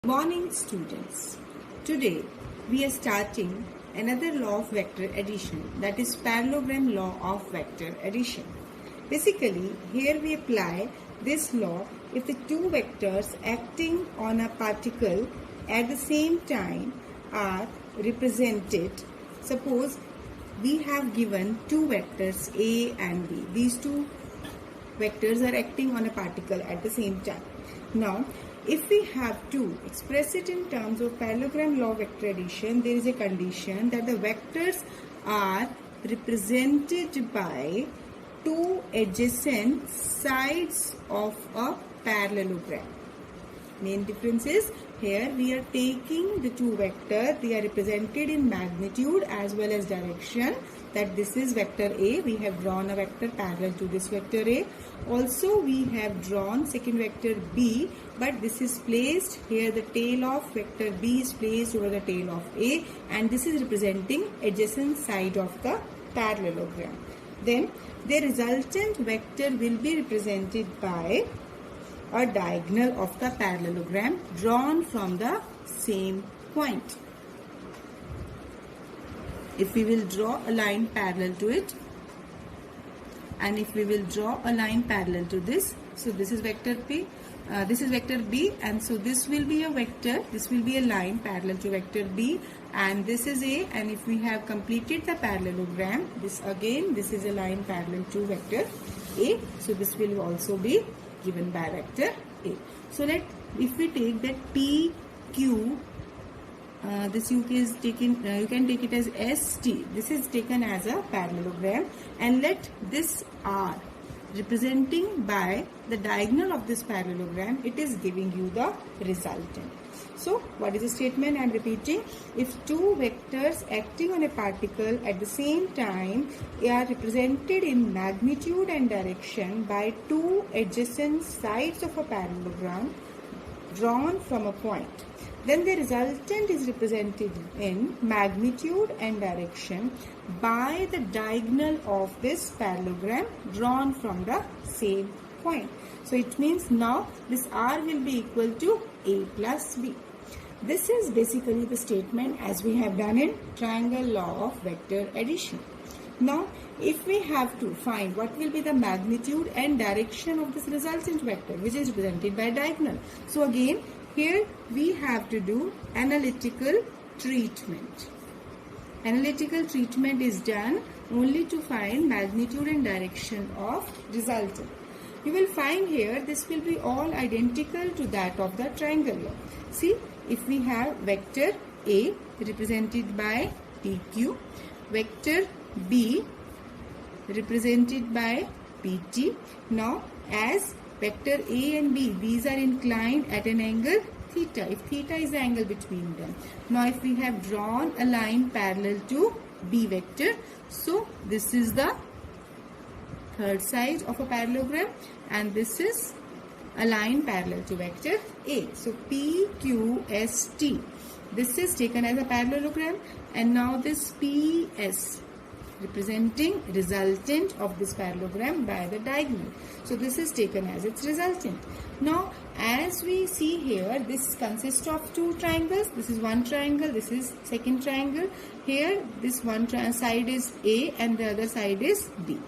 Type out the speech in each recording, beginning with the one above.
Morning students. Today we are starting another law of vector addition, that is parallelogram law of vector addition. Basically here we apply this law if the two vectors acting on a particle at the same time are represented. Suppose we have given two vectors A and B. These two vectors are acting on a particle at the same time. Now if we have to express it in terms of parallelogram law of vector addition, there is a condition that the vectors are represented by two adjacent sides of a parallelogram. Main difference is here we are taking the two vectors, they are represented in magnitude as well as direction. That this is vector A, we have drawn a vector parallel to this vector A. Also we have drawn second vector B, but this is placed here, the tail of vector B is placed over the tail of A, and this is representing adjacent side of the parallelogram. Then the resultant vector will be represented by a diagonal of the parallelogram drawn from the same point. If we will draw a line parallel to it, and if we will draw a line parallel to this, so this is vector P, this is vector B, and so this will be a vector, this will be a line parallel to vector B, and this is A, and if we have completed the parallelogram, this again, this is a line parallel to vector A, so this will also be given by vector A. So if we take that PQ, this you can take it as ST. This is taken as a parallelogram, and let this R representing by the diagonal of this parallelogram, it is giving you the resultant. So what is the statement I am repeating? If two vectors acting on a particle at the same time are represented in magnitude and direction by two adjacent sides of a parallelogram drawn from a point, then the resultant is represented in magnitude and direction by the diagonal of this parallelogram drawn from the same point. So it means now this R will be equal to A plus B. This is basically the statement as we have done in triangle law of vector addition. Now if we have to find what will be the magnitude and direction of this resultant vector, which is represented by diagonal. So again here we have to do analytical treatment. Analytical treatment is done only to find magnitude and direction of resultant. You will find here this will be all identical to that of the triangle law. See, if we have vector A represented by PQ, vector B represented by PT. Now as vector A and B, these are inclined at an angle theta, if theta is the angle between them. Now if we have drawn a line parallel to B vector, so this is the third side of a parallelogram, and this is a line parallel to vector A. So PQST, this is taken as a parallelogram, and now this PS representing resultant of this parallelogram by the diagonal. So this is taken as its resultant. Now as we see here, this consists of two triangles. This is one triangle, this is second triangle. Here this one side is A and the other side is B.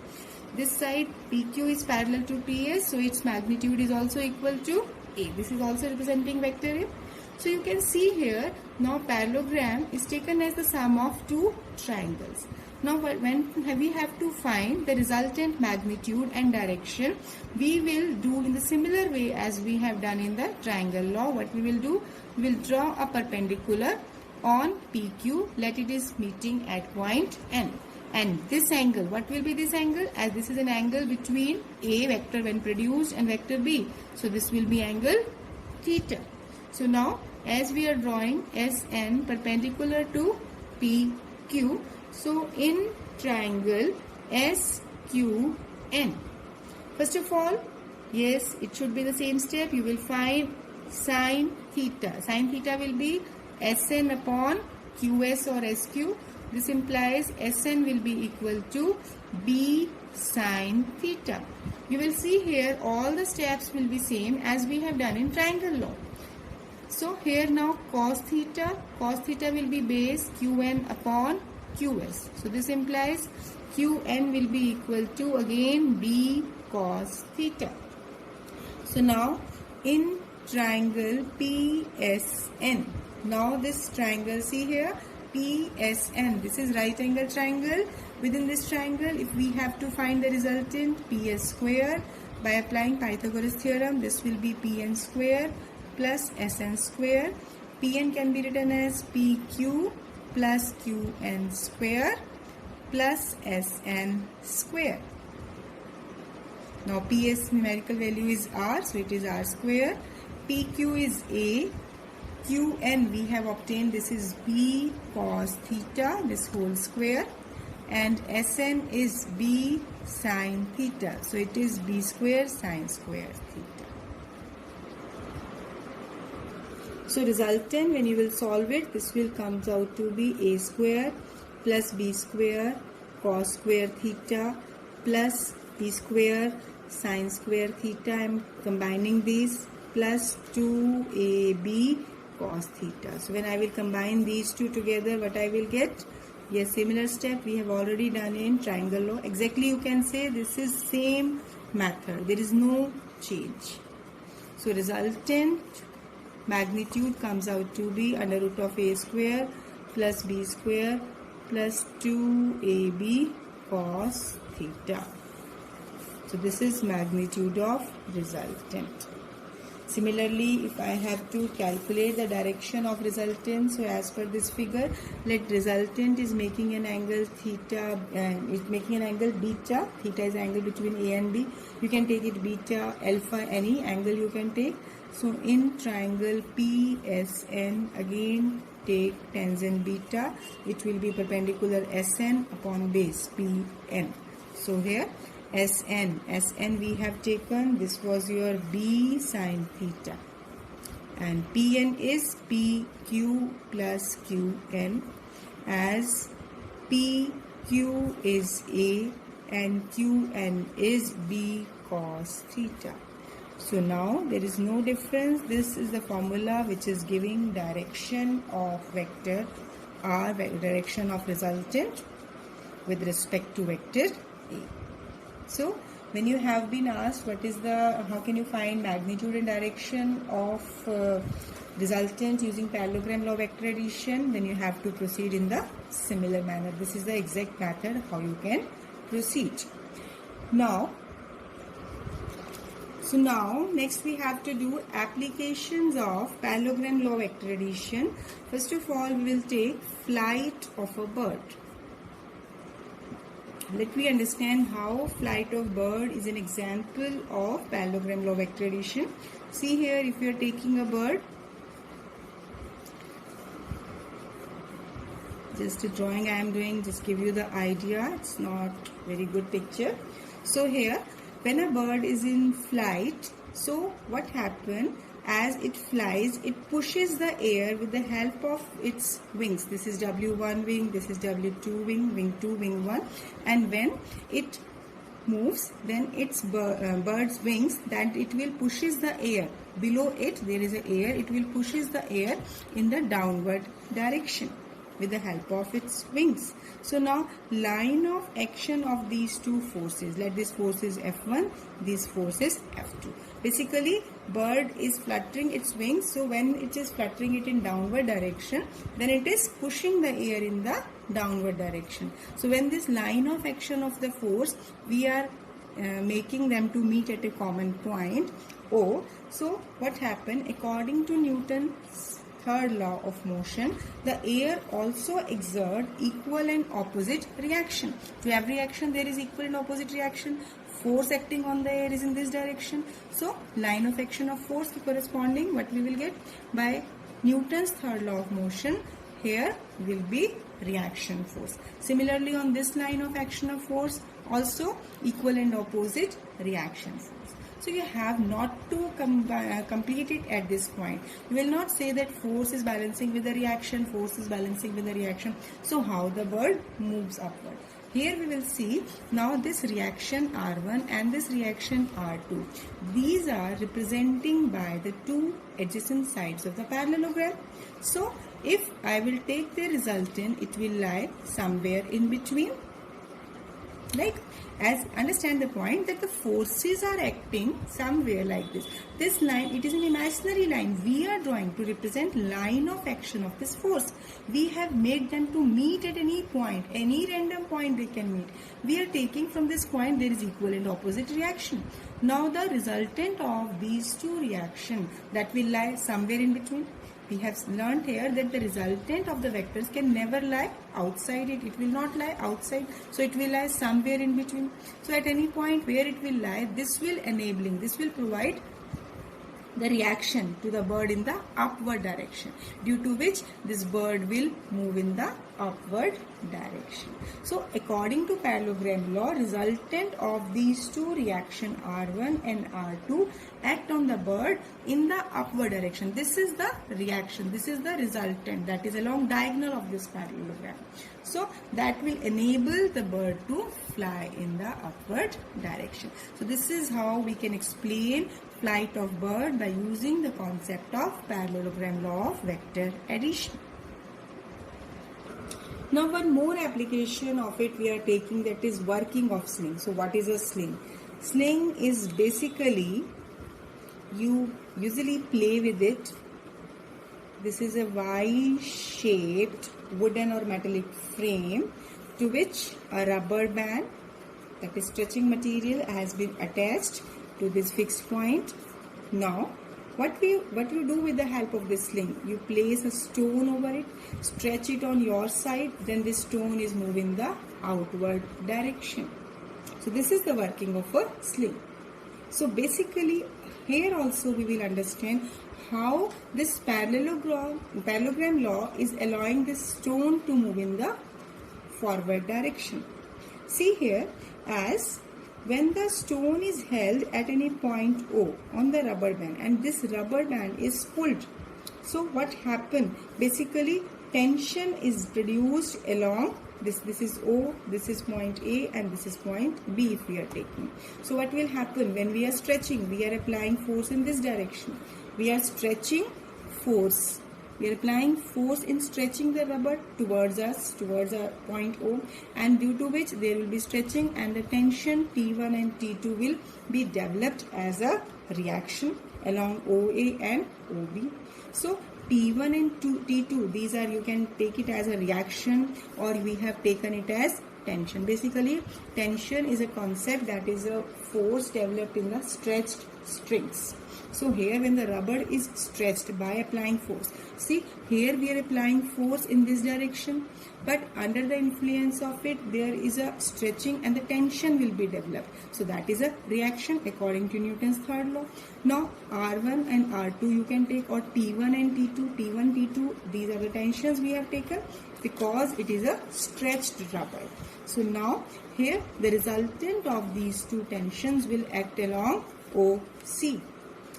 This side PQ is parallel to PS, so its magnitude is also equal to A. This is also representing vector A. So you can see here, now parallelogram is taken as the sum of two triangles. Now when we have to find the resultant magnitude and direction, we will do in the similar way as we have done in the triangle law. What we will do, we will draw a perpendicular on PQ, let it is meeting at point N. And this angle, what will be this angle? As this is an angle between A vector when produced and vector B. So this will be angle theta. So now as we are drawing SN perpendicular to PQ, so in triangle SQN, first of all, yes, it should be the same step. You will find sine theta. Sine theta will be SN upon QS or SQ. This implies SN will be equal to B sine theta. You will see here all the steps will be same as we have done in triangle law. So here now cos theta will be base Qn upon Qs. So this implies Qn will be equal to again B cos theta. So now in triangle PSN, now this triangle, see here, PSN, this is right angle triangle. Within this triangle, if we have to find the resultant PS square, by applying Pythagoras theorem, this will be Pn square plus Sn square. Pn can be written as PQ plus Qn square plus Sn square. Now PS numerical value is R, so it is R square. PQ is A. Qn we have obtained, this is B cos theta, this whole square. And Sn is B sin theta, so it is B square sin square theta. So resultant, when you will solve it, this will comes out to be A square plus B square cos square theta plus B square sin square theta. I am combining these plus 2AB cos theta. So when I will combine these two together, what I will get? Yes, similar step we have already done in triangle law. Exactly, you can say this is same method. There is no change. So resultant magnitude comes out to be under root of A square plus B square plus 2AB cos theta. So this is magnitude of resultant. Similarly, if I have to calculate the direction of resultant, so as per this figure, let resultant is making an angle theta, it's making an angle beta. Theta is the angle between A and B. You can take it beta, alpha, any angle you can take. So in triangle PSN, again take tangent beta. It will be perpendicular SN upon base PN. So here Sn we have taken, this was your B sin theta, and Pn is PQ plus Qn, as PQ is A and Qn is B cos theta. So now there is no difference. This is the formula which is giving direction of vector R, direction of resultant with respect to vector A. So when you have been asked what is the, how can you find magnitude and direction of resultant using parallelogram law vector addition, then you have to proceed in the similar manner. This is the exact method how you can proceed. Now next we have to do applications of parallelogram law vector addition. First of all, we will take flight of a bird. Let me understand how flight of bird is an example of parallelogram law vector addition. See here, if you are taking a bird, just a drawing I am doing, just give you the idea, it's not very good picture. So here, when a bird is in flight, so what happens? As it flies, it pushes the air with the help of its wings. This is W1 wing, this is W2 wing, wing 2, wing 1. And when it moves, then its bird's wings, that it will pushes the air. Below it, there is a air. It will pushes the air in the downward direction with the help of its wings. So now line of action of these two forces, let this force is F1, this force is F2. Basically bird is fluttering its wings, so when it is fluttering it in downward direction, then it is pushing the air in the downward direction. So when this line of action of the force, we are making them to meet at a common point O. So what happened? According to Newton's third law of motion, the air also exert equal and opposite reaction. To every action there is equal and opposite reaction. Force acting on the air is in this direction. So line of action of force corresponding, what we will get by Newton's third law of motion, here will be reaction force. Similarly on this line of action of force, also equal and opposite reaction force. So you have not to complete it at this point. You will not say that force is balancing with the reaction, force is balancing with the reaction. So how the bird moves upward. Here we will see now this reaction R1 and this reaction R2. These are representing by the two adjacent sides of the parallelogram. So if I will take the resultant, it will lie somewhere in between. Like, as understand the point that the forces are acting somewhere like this. This line, it is an imaginary line we are drawing to represent line of action of this force. We have made them to meet at any point, any random point they can meet. We are taking from this point there is equal and opposite reaction. Now the resultant of these two reactions, that will lie somewhere in between. We have learned here that the resultant of the vectors can never lie outside it. It will not lie outside. So it will lie somewhere in between. So at any point where it will lie, this will provide the reaction to the bird in the upward direction, due to which this bird will move in the upward direction. So according to parallelogram law, resultant of these two reactions R1 and R2 act on the bird in the upward direction. This is the reaction, this is the resultant, that is along diagonal of this parallelogram. So that will enable the bird to fly in the upward direction. So this is how we can explain flight of bird by using the concept of parallelogram law of vector addition. Now one more application of it we are taking, that is working of sling. So what is a sling? Sling is basically, you usually play with it. This is a Y-shaped wooden or metallic frame to which a rubber band, that is stretching material, has been attached to this fixed point. Now what you do with the help of this sling, you place a stone over it, stretch it on your side, then this stone is moving the outward direction. So this is the working of a sling. So basically here also we will understand how this parallelogram law is allowing this stone to move in the forward direction. See here, as when the stone is held at any point O on the rubber band and this rubber band is pulled, so what happened? Basically tension is produced along this is O, this is point A and this is point B if we are taking. So what will happen when we are stretching? We are applying force in this direction. We are stretching force. We are applying force in stretching the rubber towards our point O, and due to which there will be stretching and the tension T1 and T2 will be developed as a reaction along OA and OB. So T1 and T2, these are, you can take it as a reaction or we have taken it as tension. Basically tension is a concept that is a force developed in the stretched strings. So here when the rubber is stretched by applying force, see here we are applying force in this direction, but under the influence of it there is a stretching and the tension will be developed. So that is a reaction according to Newton's third law. Now R1 and R2 you can take, or T1 and T2, T1, T2, these are the tensions we have taken because it is a stretched rubber. So now here the resultant of these two tensions will act along OC.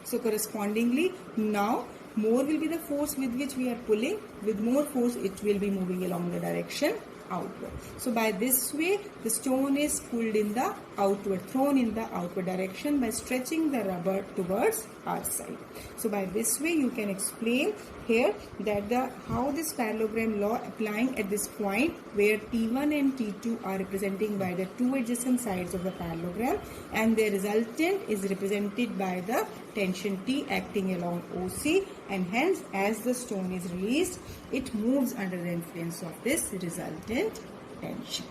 So correspondingly now more will be the force with which we are pulling. With more force it will be moving along the direction outward. So by this way the stone is pulled in the outward, thrown in the outward direction by stretching the rubber towards our side. So by this way you can explain here that how this parallelogram law applying at this point where T1 and T2 are representing by the two adjacent sides of the parallelogram and their resultant is represented by the tension T acting along OC, and hence as the stone is released it moves under the influence of this resultant tension.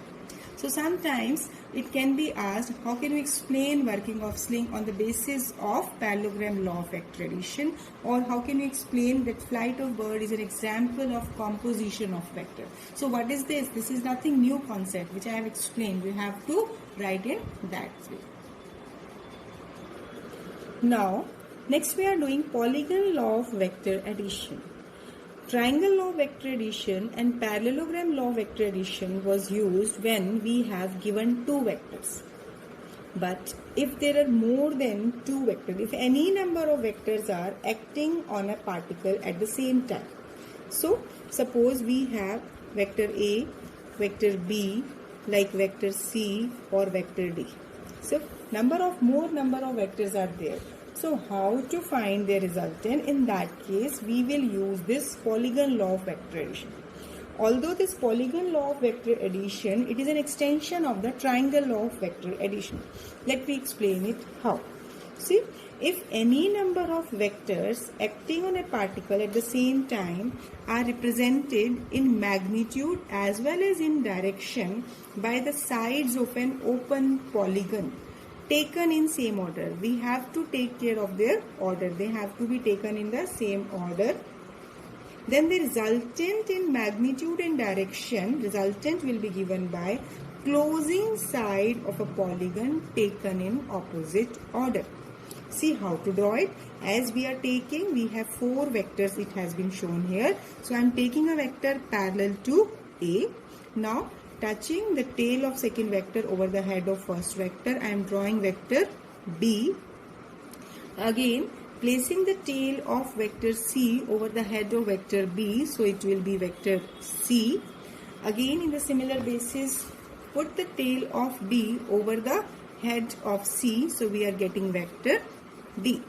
So sometimes it can be asked, how can we explain working of sling on the basis of parallelogram law of vector addition, or how can we explain that flight of bird is an example of composition of vector. So what is this? This is nothing new concept which I have explained. We have to write in that way. Now next we are doing polygon law of vector addition. Triangle law vector addition and parallelogram law vector addition was used when we have given two vectors. But if there are more than two vectors, if any number of vectors are acting on a particle at the same time. So suppose we have vector A, vector B like vector C or vector D. So number of vectors are there. So how to find their resultant? In that case, we will use this polygon law of vector addition. Although this polygon law of vector addition, it is an extension of the triangle law of vector addition. Let me explain it how. See, if any number of vectors acting on a particle at the same time are represented in magnitude as well as in direction by the sides of an open polygon taken in same order, we have to take care of their order. They have to be taken in the same order. Then the resultant in magnitude and direction, resultant will be given by closing side of a polygon taken in opposite order. See how to draw it. As we are taking, we have 4 vectors, it has been shown here. So I am taking a vector parallel to A. Now touching the tail of second vector over the head of first vector, I am drawing vector B. Again placing the tail of vector C over the head of vector B, so it will be vector C. Again in the similar basis, put the tail of D over the head of C, so we are getting vector D.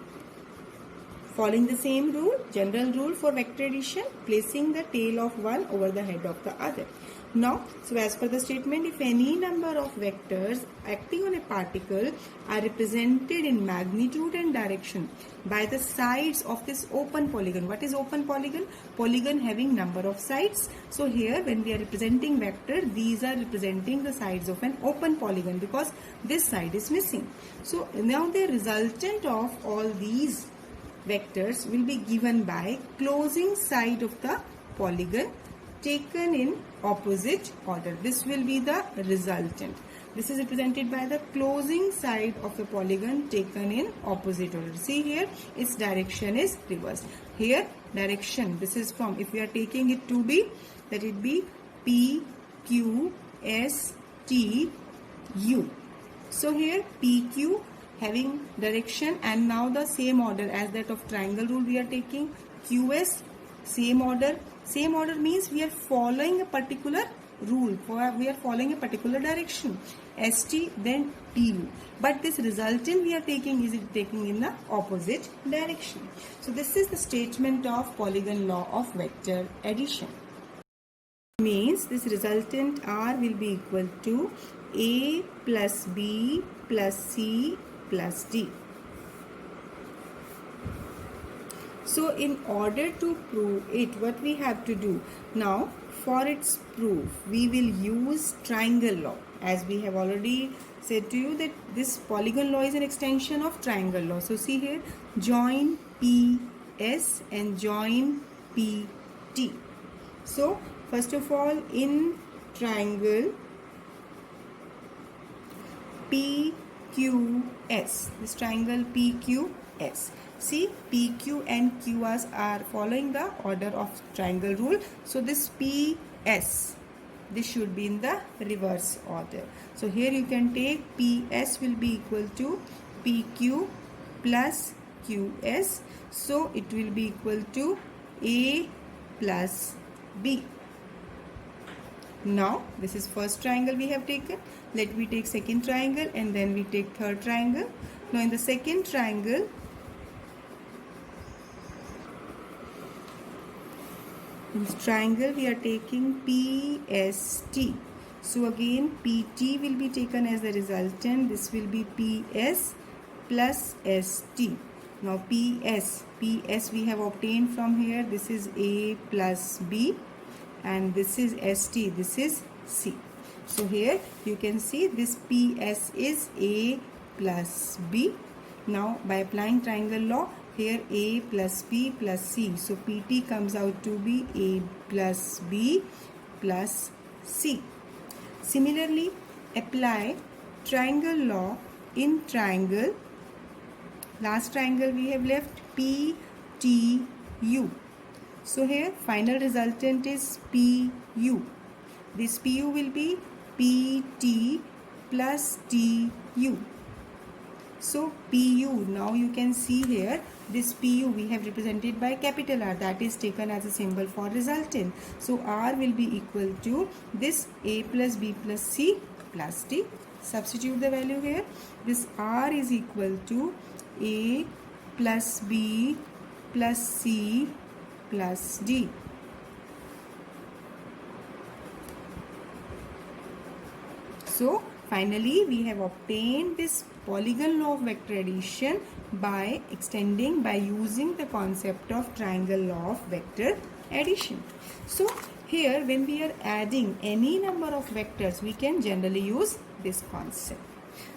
Following the same rule, general rule for vector addition, placing the tail of one over the head of the other. Now, so as per the statement, if any number of vectors acting on a particle are represented in magnitude and direction by the sides of this open polygon. What is open polygon? Polygon having number of sides. So here when we are representing vector, these are representing the sides of an open polygon because this side is missing. So now the resultant of all these vectors will be given by closing side of the polygon taken in opposite order. This will be the resultant. This is represented by the closing side of the polygon taken in opposite order. See here, its direction is reversed. Here direction, this is from, if we are taking it to be, let it be P, Q, S, T, U. So here PQ having direction, and now the same order as that of triangle rule we are taking. QS, same order. Same order means we are following a particular rule, we are following a particular direction. ST, then TU. But this resultant we are taking is taking in the opposite direction. So this is the statement of polygon law of vector addition. Means this resultant R will be equal to A plus B plus C plus D. So in order to prove it, what we have to do now, for its proof, we will use triangle law. As we have already said to you that this polygon law is an extension of triangle law. So see here, join PS and join PT. So first of all, in triangle PQS, this triangle PQS. See, PQ and QS are following the order of triangle rule. So this PS, this should be in the reverse order. So here you can take PS will be equal to PQ plus QS. So it will be equal to A plus B. Now this is first triangle we have taken. Let me take second triangle and then we take third triangle. Now in the second triangle, in this triangle we are taking PST. So again PT will be taken as the resultant. This will be PS plus ST. Now PS we have obtained from here. This is A plus B and this is ST. This is C. So here you can see this PS is A plus B. Now by applying triangle law, here A plus B plus C. So PT comes out to be A plus B plus C. Similarly, apply triangle law in triangle. Last triangle we have left PTU. So here final resultant is PU. This PU will be PT plus TU. So PU, now you can see here this PU we have represented by capital R, that is taken as a symbol for resultant. So R will be equal to this A plus B plus C plus D. Substitute the value here. This R is equal to A plus B plus C plus D. So finally we have obtained this polygon law of vector addition by using the concept of triangle law of vector addition. So here when we are adding any number of vectors, we can generally use this concept.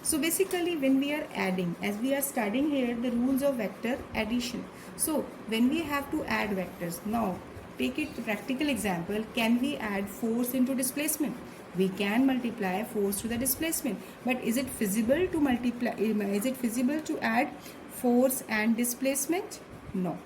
So basically when we are adding, as we are studying here the rules of vector addition. So when we have to add vectors, now take it to practical example, can we add force into displacement? We can multiply force to the displacement, but is it feasible to multiply? Is it feasible to add force and displacement? No.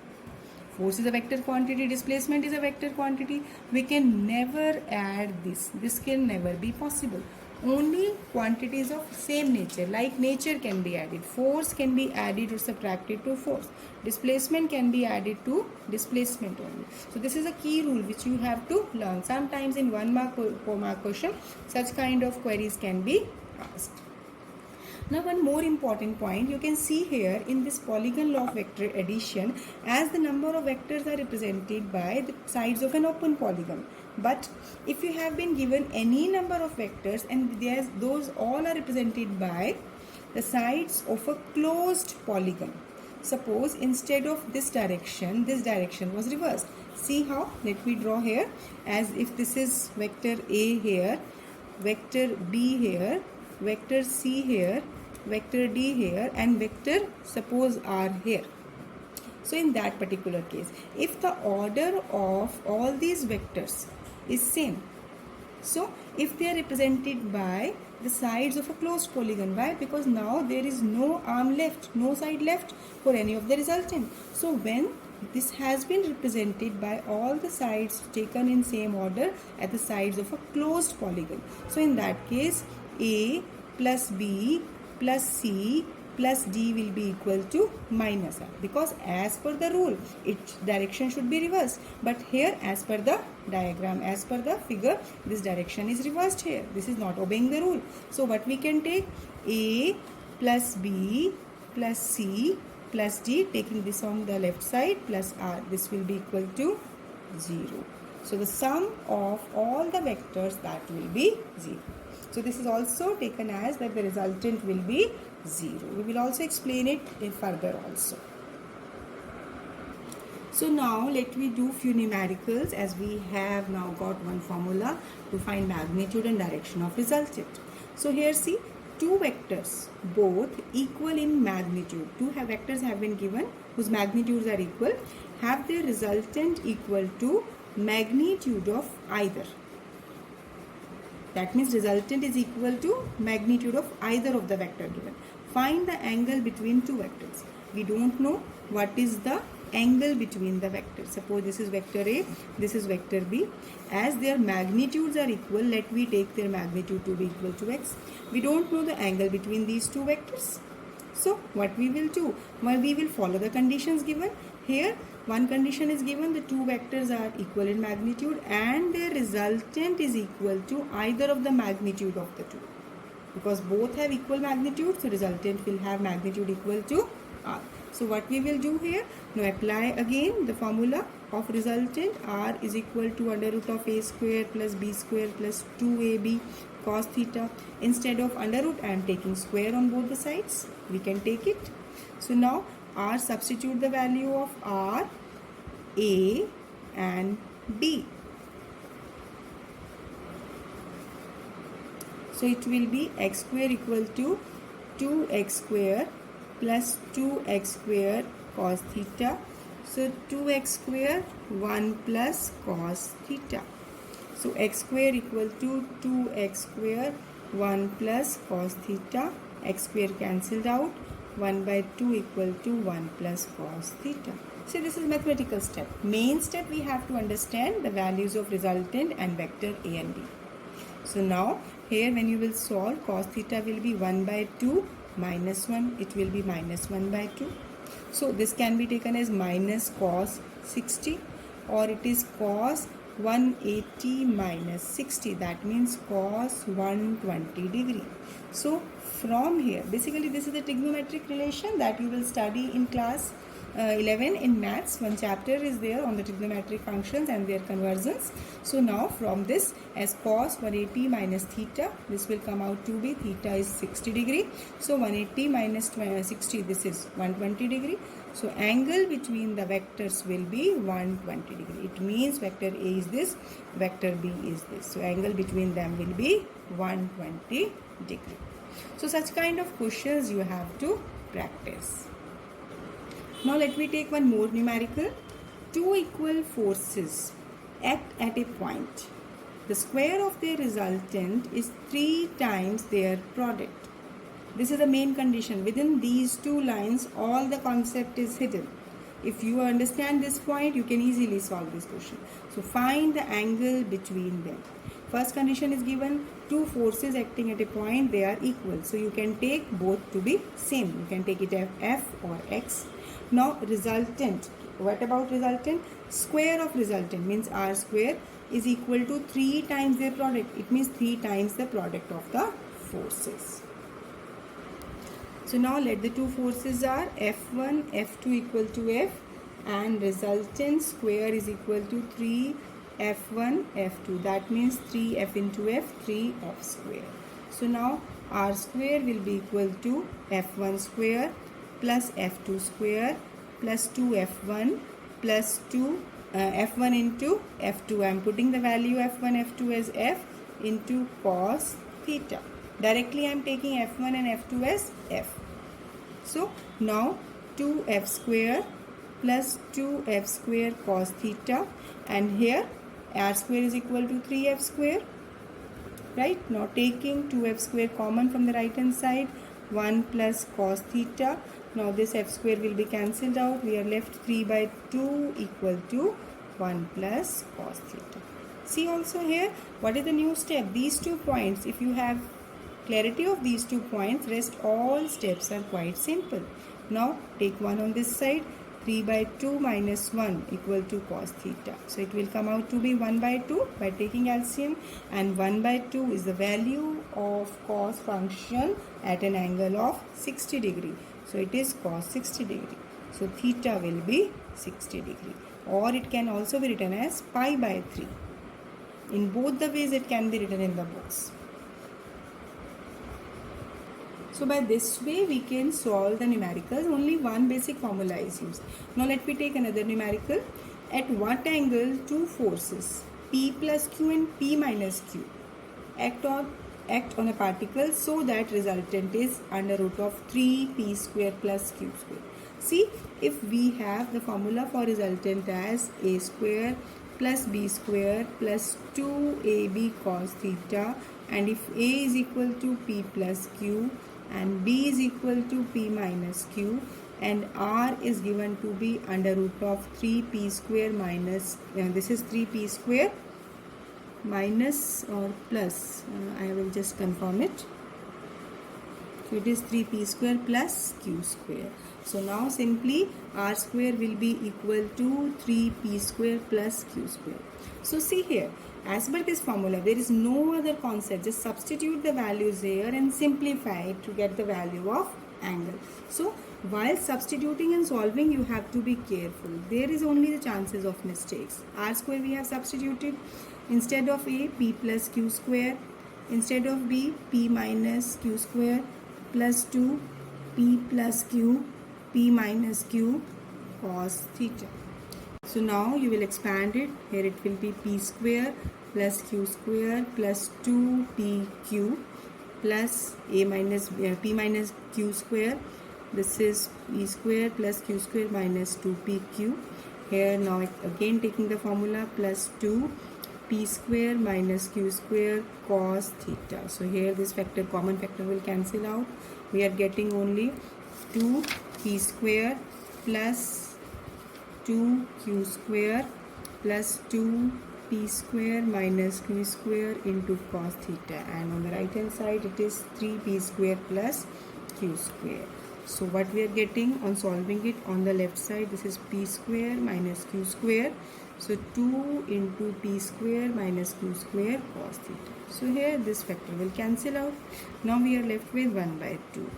Force is a vector quantity, displacement is a vector quantity. We can never add this. This can never be possible. Only quantities of same nature, like nature, can be added. Force can be added or subtracted to force. Displacement can be added to displacement only. So this is a key rule which you have to learn. Sometimes in 1 mark or 4 mark question, such kind of queries can be asked. Now one more important point, you can see here in this polygon law of vector addition, as the number of vectors are represented by the sides of an open polygon. But if you have been given any number of vectors and those all are represented by the sides of a closed polygon. Suppose instead of this direction was reversed. See how? Let me draw here as if this is vector A here, vector B here, vector C here, vector D here, and vector suppose R here. So in that particular case, if the order of all these vectors is same, so if they are represented by the sides of a closed polygon, why? Because now there is no arm left, no side left for any of the resultant. So when this has been represented by all the sides taken in same order at the sides of a closed polygon, so in that case A plus B plus C plus D will be equal to minus R, because as per the rule its direction should be reversed, but here as per the diagram, as per the figure, this direction is reversed here. This is not obeying the rule. So what we can take? A plus B plus C plus D, taking this on the left side, plus R. This will be equal to 0. So the sum of all the vectors, that will be 0. So this is also taken as that the resultant will be 0. We will also explain it further also. So now let me do few numericals, as we have now got one formula to find magnitude and direction of resultant. So here see, two vectors both equal in magnitude. Two vectors have been given whose magnitudes are equal, have their resultant equal to magnitude of either. That means resultant is equal to magnitude of either of the vector given. Find the angle between two vectors. We don't know what is the angle between the vectors. Suppose this is vector A, this is vector B. As their magnitudes are equal, let me take their magnitude to be equal to x. We don't know the angle between these two vectors. So what we will do? Well, we will follow the conditions given. Here one condition is given, the two vectors are equal in magnitude and their resultant is equal to either of the magnitude of the two. Because both have equal magnitude, so resultant will have magnitude equal to R. So what we will do here? Now apply again the formula of resultant. R is equal to under root of A square plus B square plus 2AB cos theta. Instead of under root, I am taking square on both the sides. We can take it. So now R, substitute the value of R, A and B. So it will be x square equal to 2x square plus 2x square cos theta. So 2x square 1 plus cos theta. So x square equal to 2x square 1 plus cos theta. X square cancelled out. 1 by 2 equal to 1 plus cos theta. So this is mathematical step. Main step, we have to understand the values of resultant and vector A and B. So now here when you will solve, cos theta will be 1 by 2 minus 1, it will be minus 1 by 2. So this can be taken as minus cos 60, or it is cos 180 minus 60, that means cos 120 degree. So from here, basically this is the trigonometric relation that you will study in class 11 in maths. One chapter is there on the trigonometric functions and their conversions. So now from this, as cos 180 minus theta, this will come out to be, theta is 60 degree. So 180 minus 60, this is 120 degree. So angle between the vectors will be 120 degree. It means vector A is this, vector B is this. So angle between them will be 120 degree. So such kind of questions you have to practice. Now let me take one more numerical. Two equal forces act at a point. The square of their resultant is 3 times their product. This is the main condition. Within these two lines, all the concept is hidden. If you understand this point, you can easily solve this question. So find the angle between them. First condition is given, two forces acting at a point, they are equal. So you can take both to be same. You can take it as F or X. Now resultant, what about resultant? Square of resultant means R square is equal to 3 times their product. It means 3 times the product of the forces. So now let the two forces are F1, F2 equal to F, and resultant square is equal to 3 F1, F2. That means 3F into F, 3F square. So now R square will be equal to F1 square plus F2 square plus 2F1 plus 2 F1 into F2. I am putting the value F1, F2 as F into cos theta. Directly I am taking F1 and F2 as F. So now 2F square plus 2F square cos theta, and here R square is equal to 3F square. Right? Now taking 2F square common from the right hand side, 1 plus cos theta. Now this F square will be cancelled out. We are left 3 by 2 equal to 1 plus cos theta. See also here, what is the new step? These 2 points, if you have clarity of these 2 points, rest all steps are quite simple. Now take 1 on this side, 3 by 2 minus 1 equal to cos theta. So it will come out to be 1 by 2 by taking LCM, and 1 by 2 is the value of cos function at an angle of 60 degree. So it is cos 60 degree. So theta will be 60 degree, or it can also be written as pi by 3. In both the ways it can be written in the books. So by this way we can solve the numericals. Only one basic formula is used. Now let me take another numerical. At what angle two forces P plus Q and P minus Q act on a particle so that resultant is under root of 3P square plus Q square. See, if we have the formula for resultant as A square plus B square plus 2AB cos theta, and if A is equal to P plus Q and B is equal to P minus Q, and R is given to be under root of 3P square minus, this is 3P square minus or plus, I will just confirm it. So it is 3P square plus Q square. So now simply R square will be equal to 3P square plus Q square. So see here, as per this formula, there is no other concept. Just substitute the values here and simplify it to get the value of angle. So while substituting and solving, you have to be careful. There is only the chances of mistakes. R square we have substituted. Instead of A, P plus Q square. Instead of B, P minus Q square plus 2 P plus Q, P minus Q cos theta. So now you will expand it. Here it will be P square plus Q square plus 2PQ plus A minus P minus Q square. This is P square plus Q square minus 2PQ. Here now again taking the formula plus 2 P square minus Q square cos theta. So here this factor, common factor, will cancel out. We are getting only 2 P square plus 2 Q square plus 2 P square minus Q square into cos theta, and on the right hand side it is 3 P square plus q square. So what we are getting on solving it, on the left side, this is p square minus q square. So 2 into p square minus q square cos theta. So here this factor will cancel out. Now we are left with 1 by 2.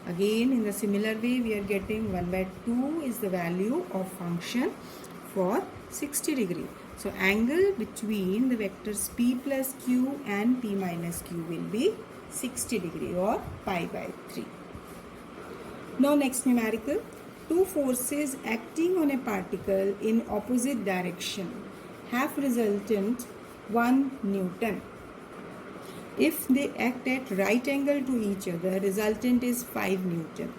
Again, in the similar way, we are getting 1 by 2 is the value of function for 60 degree. So angle between the vectors p plus q and p minus q will be 60 degree or pi by 3. Now next numerical. Two forces acting on a particle in opposite direction have resultant 1 Newton. If they act at right angle to each other, resultant is 5 Newton.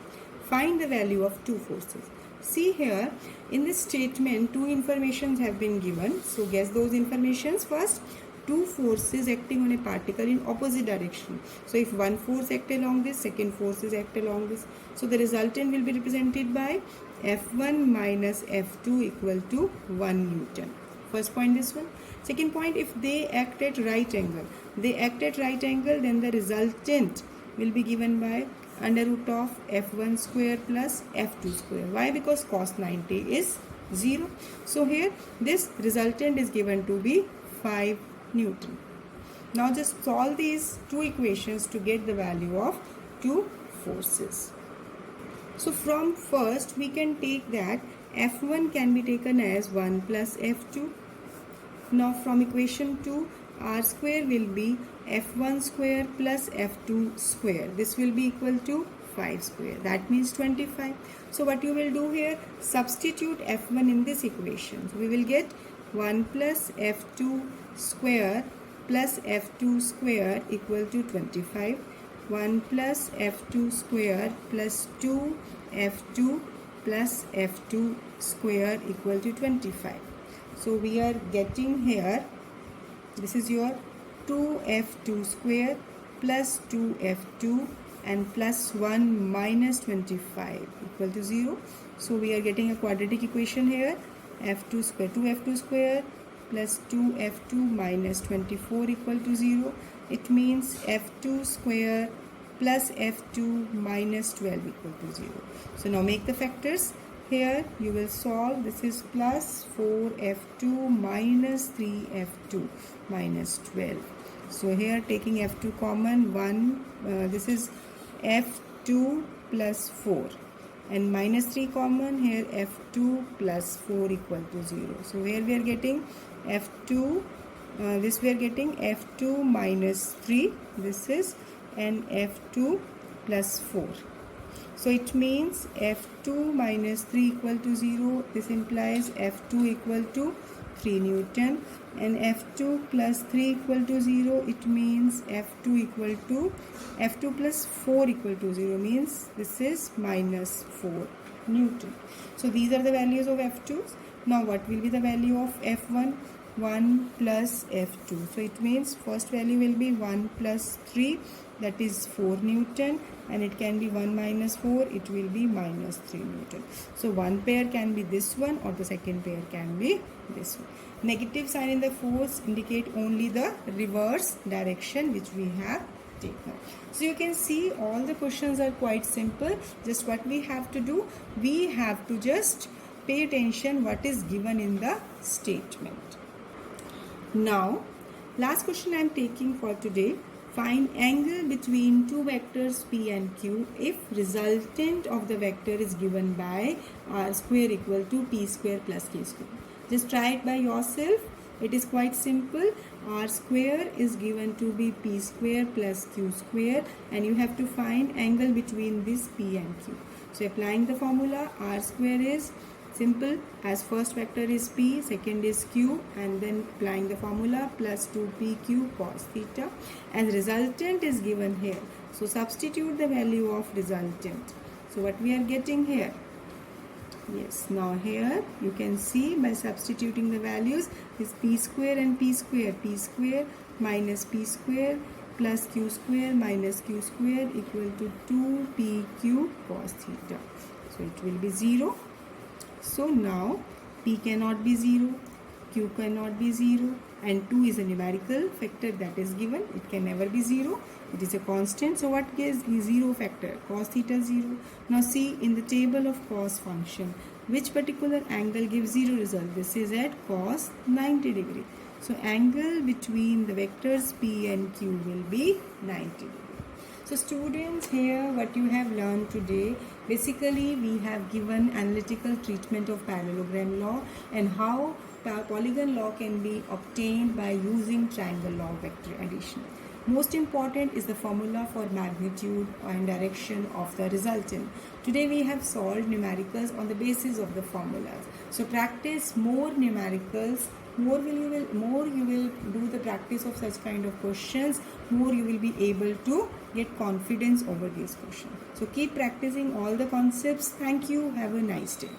Find the value of two forces. See here, in this statement, two informations have been given. So guess those informations first. Two forces acting on a particle in opposite direction. So if one force act along this, second forces act along this. So the resultant will be represented by F1 minus F2 equal to 1 Newton. First point this one. Second point, if they act at right angle. They act at right angle, then the resultant will be given by under root of F1 square plus F2 square. Why? Because cos 90 is 0. So here this resultant is given to be 5 Newton. Now just solve these two equations to get the value of two forces. So from first we can take that F1 can be taken as 1 plus F2. Now from equation 2, r square will be F1 square plus F2 square. This will be equal to 5 square. That means 25. So what you will do here, substitute F1 in this equation. So we will get 1 plus F2 square plus F2 square equal to 25. 1 plus F2 square plus 2 F2 plus F2 square equal to 25. So we are getting here, this is your 2F2 square plus 2F2 and plus 1 minus 25 equal to 0. So we are getting a quadratic equation here, F2 square, 2F2 square plus 2F2 minus 24 equal to 0. It means F2 square plus F2 minus 12 equal to 0. So now make the factors. Here you will solve, this is plus 4F2 minus 3F2 minus 12. So here taking F2 common, 1, this is F2 plus 4 and minus 3 common, here F2 plus 4 equal to 0. So here we are getting F2, this we are getting F2 minus 3, this is, and F2 plus 4. So it means F2 minus 3 equal to 0. This implies F2 equal to 3 Newton and F2 plus 3 equal to 0. It means F2 equal to F2 plus 4 equal to 0 means this is minus 4 Newton. So these are the values of F2s. Now what will be the value of F1? 1 plus F2. So it means first value will be 1 plus 3, that is 4 Newton, and it can be 1 minus 4, it will be minus 3 Newton. So one pair can be this one or the second pair can be this one. Negative sign in the force indicate only the reverse direction which we have taken. So you can see all the questions are quite simple. Just what we have to do, we have to just pay attention what is given in the statement. Now, last question I am taking for today. Find angle between two vectors P and Q if resultant of the vector is given by r square equal to p square plus q square. Just try it by yourself. It is quite simple. R square is given to be p square plus q square and you have to find angle between this p and q. So applying the formula, r square is simple, as first vector is p, second is q, and then applying the formula plus 2pq cos theta, and resultant is given here. So substitute the value of resultant. So what we are getting here? Yes, now here you can see by substituting the values is p square and p square minus p square plus q square minus q square equal to 2pq cos theta. So it will be 0. So now p cannot be 0, q cannot be 0, and 2 is a numerical factor that is given. It can never be 0. It is a constant. So what gives the 0 factor? Cos theta 0. Now see in the table of cos function, which particular angle gives 0 result? This is at cos 90 degree. So angle between the vectors p and q will be 90 degree. So students, here what you have learned today, basically we have given analytical treatment of parallelogram law and how polygon law can be obtained by using triangle law of vector addition. Most important is the formula for magnitude and direction of the resultant. Today we have solved numericals on the basis of the formulas. So practice more numericals. More you will do the practice of such kind of questions, more you will be able to get confidence over these questions. So keep practicing all the concepts. Thank you. Have a nice day.